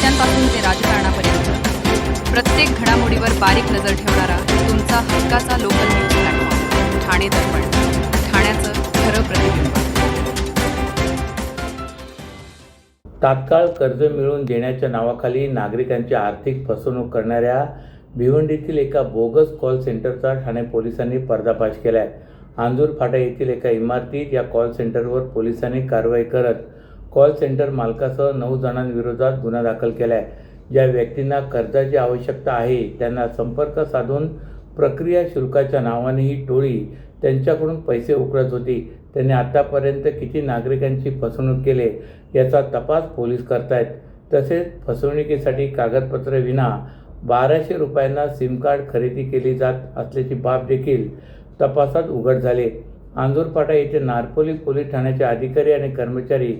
नेत्यांपासून ते राजकारणापर्यंत प्रत्येक घडामोडीवर बारीक नजर ठेवणारा तुमचा हक्काचा लोकल न्यूज प्लॅटफॉर्म ठाणे दर्पण, ठाण्याचं खरं प्रतिबिंब. तात्काळ कर्ज मिळवून देण्याच्या नावाखाली नागरिकांची आर्थिक फसवणूक करणाऱ्या भिवंडीतील एका बोगस कॉल सेंटरचा ठाणे पोलिसांनी पर्दाफाश केला आहे. आंजूर फाटा येथील एका इमारतीत या कॉल सेंटरवर पोलिसांनी कारवाई करत कॉल सेंटर मालकासह 9 जणांविरोधात गुन्हा दाखल केला आहे. ज्या व्यक्तींना कर्जाची आवश्यकता आहे त्यांना संपर्क साधून प्रक्रिया शुल्काच्या नावाने ही टोळी त्यांच्याकडून पैसे उकळत होती. त्यांनी आतापर्यंत किती नागरिकांची फसवणूक केली याचा तपास पोलीस करतायत. तसेच फसवणुकीसाठी कागदपत्र विना 1200 रुपयांना सिम कार्ड खरेदी केली जात असल्याची बाब देखील तपासात उघड झाले. आंजूर फाटा येथे नारपोली पोलीस ठाण्याचे अधिकारी आणि कर्मचारी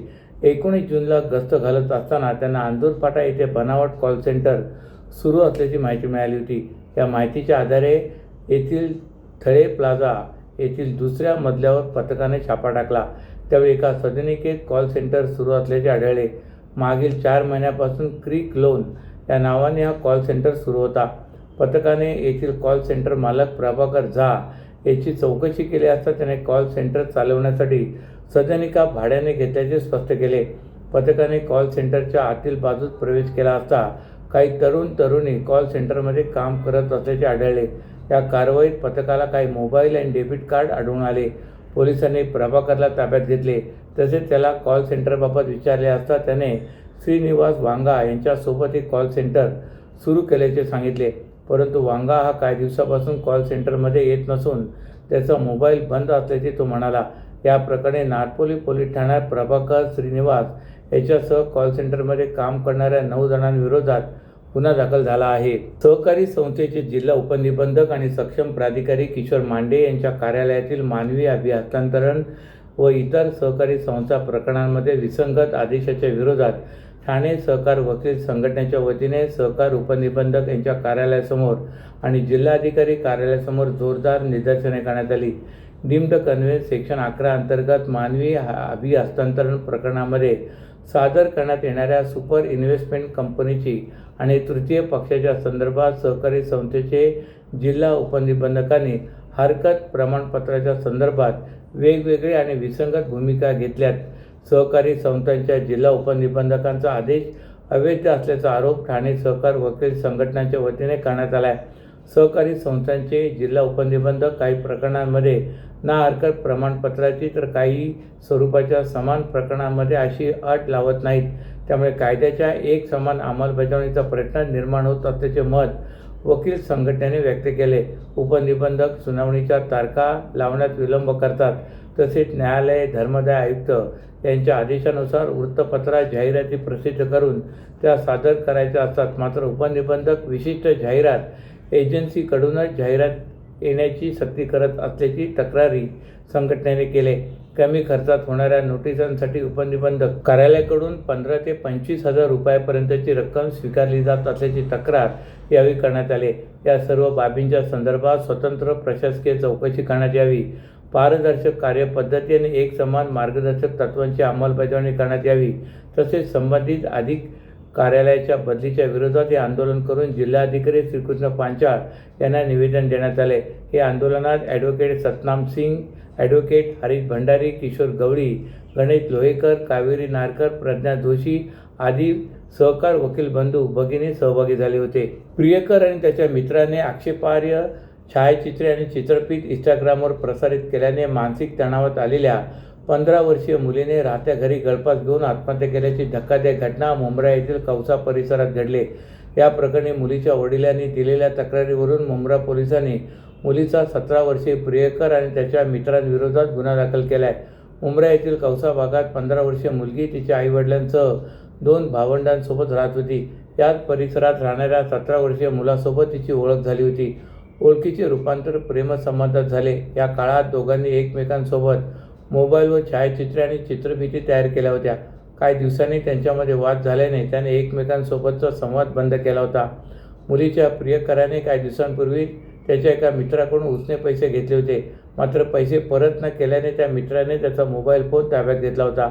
19 जूनला गस्त घालत असताना त्यांना आंजूर फाटा येथे बनावट कॉल सेंटर सुरू असल्याची माहिती मिळाली होती. या माहितीच्या आधारे येथील थळे प्लाझा येथील दुसऱ्या मजल्यावर पथकाने छापा टाकला. त्यावेळी एका सदनिकेत कॉल सेंटर सुरू असल्याचे आढळले. मागील 4 महिन्यापासून क्रिक लोन या नावाने हा कॉल सेंटर सुरू होता. पथकाने येथील कॉल सेंटर मालक प्रभाकर झा याची चौकशी केली असता त्याने कॉल सेंटर चालवण्यासाठी सदनिका भाड्याने घेतल्याचे स्पष्ट केले. पथकाने कॉल सेंटरच्या आतील बाजूस प्रवेश केला असता काही तरुणी कॉल सेंटरमध्ये काम करत असल्याचे आढळले. या कारवाईत पथकाला काही मोबाईल आणि डेबिट कार्ड आढळून आले. पोलिसांनी प्रभाकरला ताब्यात घेतले. तसेच त्याला कॉल सेंटरबाबत विचारले असता त्याने श्रीनिवास वांगा यांच्यासोबत हे कॉल सेंटर सुरू केल्याचे सांगितले. परंतु वांगा हा काही दिवसापासून कॉल सेंटरमध्ये येत नसून त्याचा मोबाईल बंद असल्याचे तो म्हणाला. या प्रकरणी नारपोली पोलीस ठाण्यात प्रभाकर श्रीनिवास याच्यासह कॉल सेंटरमध्ये काम करणाऱ्या 9 जणांविरोधात गुन्हा दाखल झाला आहे. सहकारी संस्थेचे जिल्हा उपनिबंधक आणि सक्षम प्राधिकारी किशोर मांडे यांच्या कार्यालयातील मानवी हस्तांतरण व इतर सहकारी संस्था प्रकरणांमध्ये विसंगत आदेशाच्या विरोधात ठाणे सहकार वकील संघटनेच्या वतीने सहकार उपनिबंधक यांच्या कार्यालयासमोर आणि जिल्हाधिकारी कार्यालयासमोर जोरदार निदर्शने करण्यात आली. डीम्ड कन्व्हेन्स सेक्शन 11 अंतर्गत मानवी हस्तांतरण प्रकरणामध्ये सादर करण्यात येणाऱ्या सुपर इन्व्हेस्टमेंट कंपनीची आणि तृतीय पक्षाच्या संदर्भात सहकारी संस्थेचे जिल्हा उपनिबंधकांनी हरकत प्रमाणपत्राच्या संदर्भात वेगवेगळे आणि विसंगत भूमिका घेतल्यात. सहकारी संस्थांच्या जिल्हा उपनिबंधकांचा आदेश अवैध असल्याचा आरोप ठाणे सहकार वकील संघटनांच्या वतीने करण्यात आला आहे. सहकारी संस्थांचे जिल्हा उपनिबंधक काही प्रकरणांमध्ये ना हरकत प्रमाणपत्राची तर काही स्वरूपाच्या समान प्रकरणांमध्ये अशी अट लावत नाहीत. त्यामुळे कायद्याच्या एक समान अंमलबजावणीचा प्रश्न निर्माण होत असल्याचे मत वकील संघटनेने व्यक्त केले. उपनिबंधक सुनावणीच्या तारखा लावण्यात विलंब करतात. तसेच न्यायालय धर्मादाय आयुक्त यांच्या आदेशानुसार वृत्तपत्रात जाहिराती प्रसिद्ध करून त्या सादर करायच्या असतात. मात्र उपनिबंधक विशिष्ट जाहिरात एजन्सीकडूनच जाहिरात येण्याची सक्ती करत असल्याची तक्रारी संघटनेने केले. कमी खर्चात होणाऱ्या नोटिसांसाठी उपनिबंधक कार्यालयाकडून 15 ते 25 हजार रुपयापर्यंतची रक्कम स्वीकारली जात असल्याची तक्रार यावेळी करण्यात आली. या सर्व बाबींच्या संदर्भात स्वतंत्र प्रशासकीय चौकशी करण्यात यावी. पारदर्शक कार्यपद्धती आणि एकसमान मार्गदर्शक तत्त्वांची अंमलबजावणी करण्यात यावी. तसेच संबंधित अधिक कार्यालयाच्या बदलीच्या विरोधात हे आंदोलन करून जिल्हाधिकारी श्रीकृष्ण पांचाळ यांना निवेदन देण्यात आले. हे आंदोलनात ॲडव्होकेट सतनाम सिंग, ॲडव्होकेट हरीश भंडारी, किशोर गवळी, गणेश लोहेकर, कावेरी नारकर, प्रज्ञा जोशी आदी सहकार वकील बंधू भगिनी सहभागी झाले होते. प्रियकर आणि त्याच्या मित्राने आक्षेपार्ह छायाचित्रे आणि चित्रफित इंस्टाग्रामवर प्रसारित केल्याने मानसिक तणावात आलेल्या 15 वर्षीय मुलीने राहत्या घरी गळफास घेऊन आत्महत्या केल्याची धक्कादायक घटना मुंब्रा येथील कौसा परिसरात घडली. या प्रकरणी मुलीच्या वडिलांनी दिलेल्या तक्रारीवरून मुंब्रा पोलिसांनी मुलीचा 17 वर्षीय प्रियकर आणि त्याच्या मित्रांविरोधात गुन्हा दाखल केला आहे. मुंब्रा येथील कौसा भागात 15 वर्षीय मुलगी तिच्या आईवडिलांसह 2 भावंडांसोबत राहत होती. याच परिसरात राहणाऱ्या 17 वर्षीय मुलासोबत तिची ओळख झाली होती. ओळखीचे रूपांतर प्रेमसंबंधात झाले. या काळात दोघांनी एकमेकांसोबत मोबाईल व छायाचित्रे आणि चित्रफिती तयार केल्या होत्या. काही दिवसांनी त्यांच्यामध्ये वाद झाल्याने त्याने एकमेकांसोबतचा संवाद बंद केला होता. मुलीच्या प्रियकराने काही दिवसांपूर्वी त्याच्या एका मित्राकडून उसने पैसे घेतले होते. मात्र पैसे परत न केल्याने त्या मित्राने त्याचा मोबाईल फोन ताब्यात घेतला होता.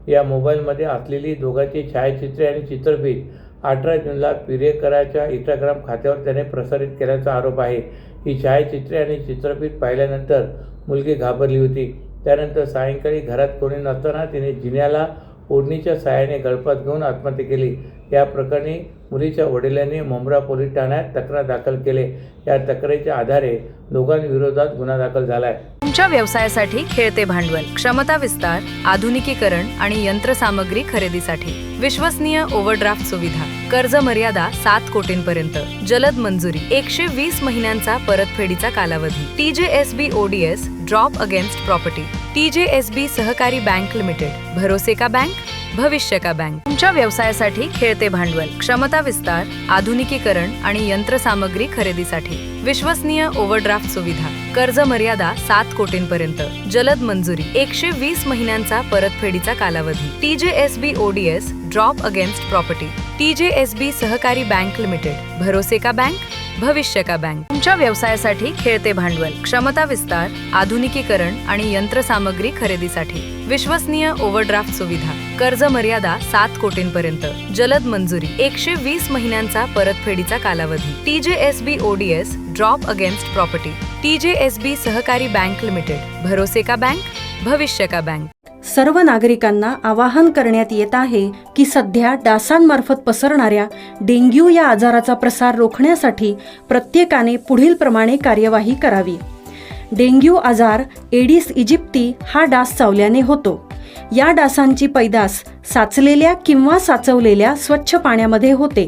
या मोबाईलमध्ये असलेली दोघांची छायाचित्रे आणि चित्रफीत 18 जूनला पिरेकराच्या इंस्टाग्राम खात्यावर त्याने प्रसारित केल्याचा आरोप आहे. ही छायाचित्रे आणि चित्रफित पाहिल्यानंतर मुलगी घाबरली होती. त्यानंतर सायंकाळी घरात कोणी नसताना तिने जिन्याला ओढणीच्या सहाय्याने गळफात घेऊन आत्महत्या केली. या प्रकरणी मुलीच्या वडिलांनी मुंब्रा पोलीस ठाण्यात तक्रार दाखल केली. या तक्रारीच्या आधारे दोघांविरोधात गुन्हा दाखल झाला आहे. तुमच्या व्यवसायासाठी खेळते भांडवल, क्षमता विस्तार, आधुनिकीकरण आणि यंत्रसामग्री खरेदीसाठी विश्वसनीय ओव्हरड्राफ्ट सुविधा, कर्ज मर्यादा 7 कोटींपर्यंत, जलद मंजुरी, 120 महिन्यांचा परतफेडीचा कालावधी, TJSB ODS drop against property, TJSB सहकारी बँक लिमिटेड, भरोसे का बँक, भविष्य का बँक. तुमच्या व्यवसायासाठी खेळते भांडवल, क्षमता विस्तार, आधुनिकीकरण आणि यंत्रसामग्री खरेदीसाठी विश्वसनीय ओव्हरड्राफ्ट सुविधा, कर्ज मर्यादा 7 कोटींपर्यंत, जलद मंजुरी, 120 महिन्यांचा परतफेडीचा कालावधी, TJSB ODS drop against property, TJSB सहकारी बँक लिमिटेड, भरोसे का बँक, भविष्य का बँक. तुमच्या व्यवसायासाठी खेळते भांडवल, क्षमता विस्तार, आधुनिकीकरण आणि यंत्रसामग्री खरेदीसाठी विश्वसनीय ओव्हरड्राफ्ट सुविधा, कर्ज मर्यादा 7 कोटींपर्यंत, जलद मंजुरी, 120 महिन्यांचा परतफेडीचा कालावधी, TJSB ODS drop against property, TJSB सहकारी बँक लिमिटेड, भरोसे का बँक, भविष्य का बँक. सर्व नागरिकांना आवाहन करण्यात येत आहे की सध्या डासांमार्फत पसरणाऱ्या डेंग्यू या आजाराचा प्रसार रोखण्यासाठी प्रत्येकाने पुढीलप्रमाणे कार्यवाही करावी. डेंग्यू आजार एडिस इजिप्ती हा डास चावल्याने होतो. या डासांची पैदास साचलेल्या किंवा साचवलेल्या स्वच्छ पाण्यामध्ये होते.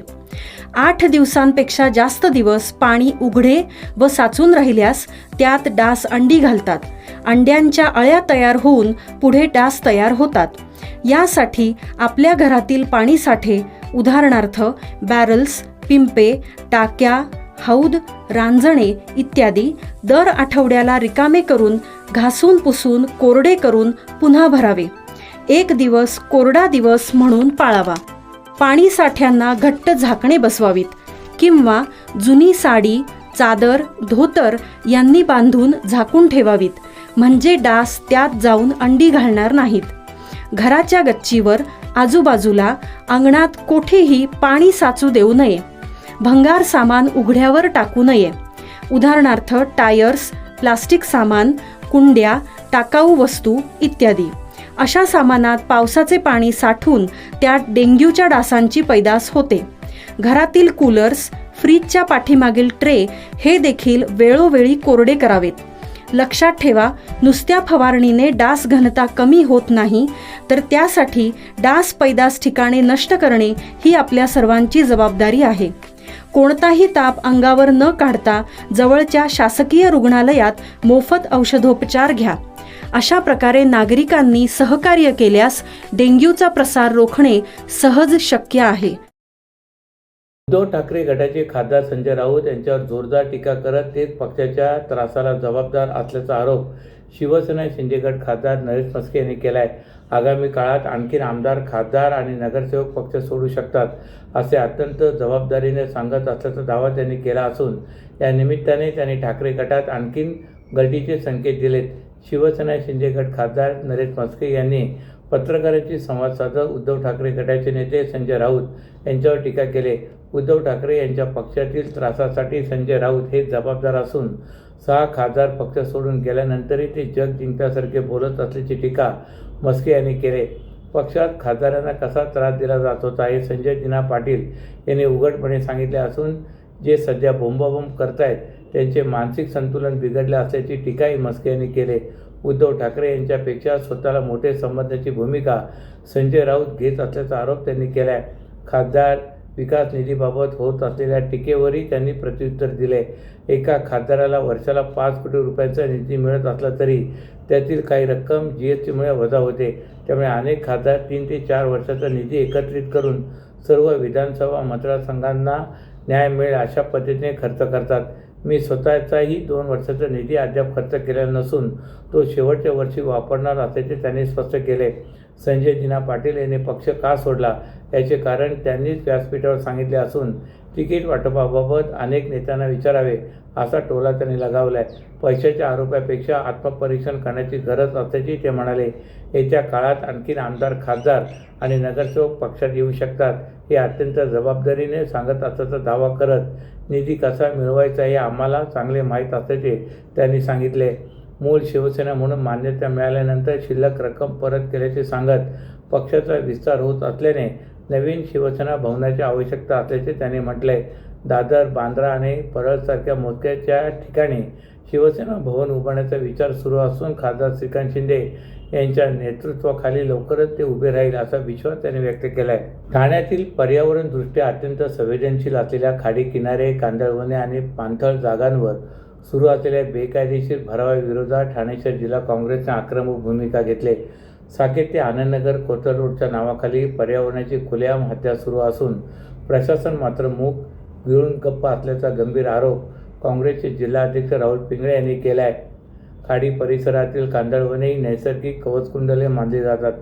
8 दिवसांपेक्षा जास्त दिवस पाणी उघडे व साचून राहिल्यास त्यात डास अंडी घालतात. अंड्यांच्या अळ्या तयार होऊन पुढे डास तयार होतात. यासाठी आपल्या घरातील पाणीसाठे उदाहरणार्थ बॅरल्स, पिंपे, टाक्या, हौद, रांजणे इत्यादी दर आठवड्याला रिकामे करून घासून पुसून कोरडे करून पुन्हा भरावे. 1 दिवस कोरडा दिवस म्हणून पाळावा. पाणी साठ्यांना घट्ट झाकणे बसवावीत किंवा जुनी साडी, चादर, धोतर यांनी बांधून झाकून ठेवावीत, म्हणजे डास त्यात जाऊन अंडी घालणार नाहीत. घराच्या गच्चीवर, आजूबाजूला, अंगणात कोठेही पाणी साचू देऊ नये. भंगार सामान उघड्यावर टाकू नये. उदाहरणार्थ टायर्स, प्लास्टिक सामान, कुंड्या, टाकाऊ वस्तू इत्यादी. अशा सामानात पावसाचे पाणी साठून त्यात डेंग्यूच्या डासांची पैदास होते. घरातील कूलर्स, फ्रीजच्या पाठीमागील ट्रे हे देखील वेळोवेळी कोरडे करावेत. लक्षात ठेवा, नुसत्या फवारणीने डास घनता कमी होत नाही, तर त्यासाठी डास पैदास ठिकाणे नष्ट करणे ही आपल्या सर्वांची जबाबदारी आहे. कोणताही ताप अंगावर न काढता जवळच्या शासकीय रुग्णालयात मोफत औषधोपचार घ्या. अशा प्रकारे नागरिकांनी सहकार्य केल्यास डेंग्यूचा प्रसार रोखणे सहज शक्य आहे. उद्धव ठाकरे गटाचे खासदार संजय राऊत यांच्यावर जोरदार टीका करत तेच पक्षाच्या त्रासाला जबाबदार असल्याचा आरोप शिवसेना शिंदे गट खासदार नरेश म्हस्के यांनी केला आहे. आगामी काळात आणखी आमदार, खासदार आणि नगरसेवक पक्ष सोडू शकतात असे अत्यंत जबाबदारीने सांगत असल्याचा दावा त्यांनी केला असून या निमित्ताने त्यांनी ठाकरे गटात आणखीन गळतीचे संकेत दिलेत. शिवसेना शिंदे गट खासदार नरेश म्हस्के यांनी पत्रकारांशी संवाद साधत उद्धव ठाकरे गटाचे नेते संजय राऊत यांच्यावर टीका केली. उद्धव ठाकरे यांच्या पक्षातील त्रासासाठी संजय राऊत हे जबाबदार असून 6 खासदार पक्ष सोडून गेल्यानंतरही ते जग जिंकल्यासारखे बोलत असल्याची टीका म्हस्के यांनी केली. पक्षात खासदारांना कसा त्रास दिला जात होता हे संजय दिना पाटील यांनी उघडपणे सांगितले असून जे सध्या बोंबाबोंब करतायत त्यांचे मानसिक संतुलन बिघडले असल्याची टीकाही म्हस्के यांनी केली. उद्धव ठाकरे यांच्यापेक्षा स्वतःला मोठे समजण्याची भूमिका संजय राऊत घेत असल्याचा आरोप त्यांनी केला आहे. खासदार विकास निधीबाबत होत असलेल्या टीकेवरही त्यांनी प्रत्युत्तर दिले. एका खासदाराला वर्षाला 5 कोटी रुपयांचा निधी मिळत असला तरी त्यातील काही रक्कम GSTमुळे वजा होते. त्यामुळे अनेक खासदार 3 ते 4 वर्षाचा निधी एकत्रित करून सर्व विधानसभा मतदारसंघांना न्याय मिळेल अशा पद्धतीने खर्च करतात. मी स्वतःचाही 2 वर्षाचा निधी अद्याप खर्च केलेला नसून तो शेवटच्या वर्षी वापरणार असल्याचे त्यांनी स्पष्ट केले. संजय दिना पाटील यांनी पक्ष का सोडला याचे कारण त्यांनीच व्यासपीठावर सांगितले असून तिकीट वाटपाबाबत अनेक नेत्यांना विचारावे असा टोला त्यांनी लगावलाय. पैशाच्या आरोपापेक्षा आत्मपरीक्षण करण्याची गरज असल्याचे ते म्हणाले. येत्या काळात आणखी आमदार, खासदार आणि नगरसेवक पक्षात येऊ शकतात हे अत्यंत जबाबदारीने सांगत असल्याचा दावा करत निधी कसा मिळवायचा हे आम्हाला चांगले माहीत असल्याचे त्यांनी सांगितले. मूळ शिवसेना म्हणून मान्यता मिळाल्यानंतर शिल्लक रक्कम परत केल्याचे सांगत पक्षाचा विस्तार होत असल्याने नवीन शिवसेना भवनाची आवश्यकता असल्याचे त्यांनी म्हटले. दादर, बांद्रा आणि परळसारख्या मोजक्याच्या ठिकाणी शिवसेना भवन उभारण्याचा विचार सुरू असून खासदार श्रीकांत शिंदे यांच्या नेतृत्वाखाली लवकरच ते उभे राहील असा विश्वास त्यांनी व्यक्त केला आहे. ठाण्यातील पर्यावरणदृष्ट्या अत्यंत संवेदनशील असलेल्या खाडी किनारे, कांदळवने आणि पाणथळ जागांवर सुरू असलेल्या बेकायदेशीर भरावाविरोधात ठाणे शहर जिल्हा काँग्रेसने आक्रमक भूमिका घेतली. साकेत ते आनंदनगर कोथरूड रोडच्या नावाखाली पर्यावरणाची खुलेआम हत्या सुरू असून प्रशासन मात्र मूग गिळून गप्प असल्याचा गंभीर आरोप काँग्रेसचे जिल्हाध्यक्ष राहुल पिंगळे यांनी केला आहे. खाडी परिसरातील कांदळवने ही नैसर्गिक कवचकुंडले मानली जातात.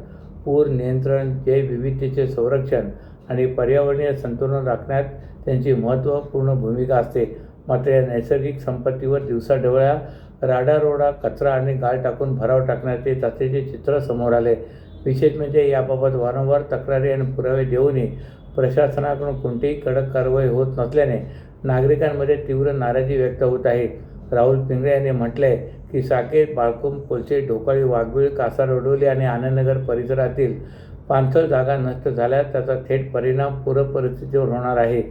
पूर नियंत्रण, जैवविविधतेचे संरक्षण आणि पर्यावरणीय संतुलन राखण्यात त्यांची महत्त्वपूर्ण भूमिका असते. मात्र या नैसर्गिक संपत्तीवर दिवसाढवळ्या राडारोडा, कचरा आणि गाळ टाकून भराव टाकण्यात येत असल्याचे चित्र समोर आले. विशेष म्हणजे याबाबत वारंवार तक्रारी आणि पुरावे देऊनही प्रशासनाकडून कोणतीही कडक कारवाई होत नसल्याने नागरिकांमध्ये तीव्र नाराजी व्यक्त होत आहे. राहुल पिंगळे यांनी म्हटलंय की साकेत, बाळकुंभ, कोलशे, ढोकाळी, वाघबीळ, कासारवडोली आणि आनंदनगर परिसरातील पाणथळ जागा नष्ट झाल्यास त्याचा थेट परिणाम पूर परिस्थितीवर होणार आहे.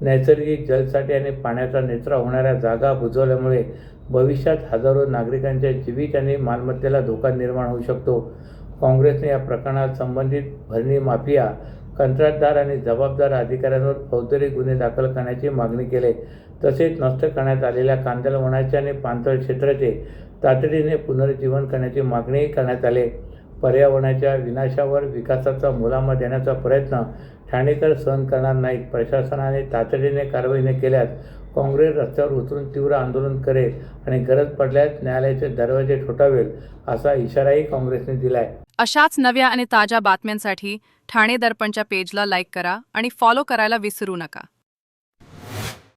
नैसर्गिक जलसाठे आणि पाण्याचा निचरा होणाऱ्या जागा बुजवल्यामुळे भविष्यात हजारो नागरिकांच्या जीवित आणि मालमत्तेला धोका निर्माण होऊ शकतो. काँग्रेसने या प्रकरणात संबंधित भरणी माफिया, कंत्राटदार आणि जबाबदार अधिकाऱ्यांवर फौजदारी गुन्हे दाखल करण्याची मागणी केली. तसेच नष्ट करण्यात आलेल्या कांदळवनाचे आणि पाणथळ क्षेत्राचे तातडीने पुनरुज्जीवन करण्याची मागणीही करण्यात आली. पर्यावरणाच्या विनाशावर विकासाचा मुलामा देण्याचा प्रयत्न ठाणेकर सहन करणार नाहीत. प्रशासनाने तातडीने कारवाई न केल्यास काँग्रेस रस्त्यावर उतरून तीव्र आंदोलन करेल आणि गरज पडल्यास न्यायालयाचे दरवाजे ठोठावेल असा इशाराही काँग्रेसने दिलाय. अशाच नव्या आणि ताज्या बातम्यांसाठी ठाणे दर्पणच्या पेजला लाईक करा आणि फॉलो करायला विसरू नका.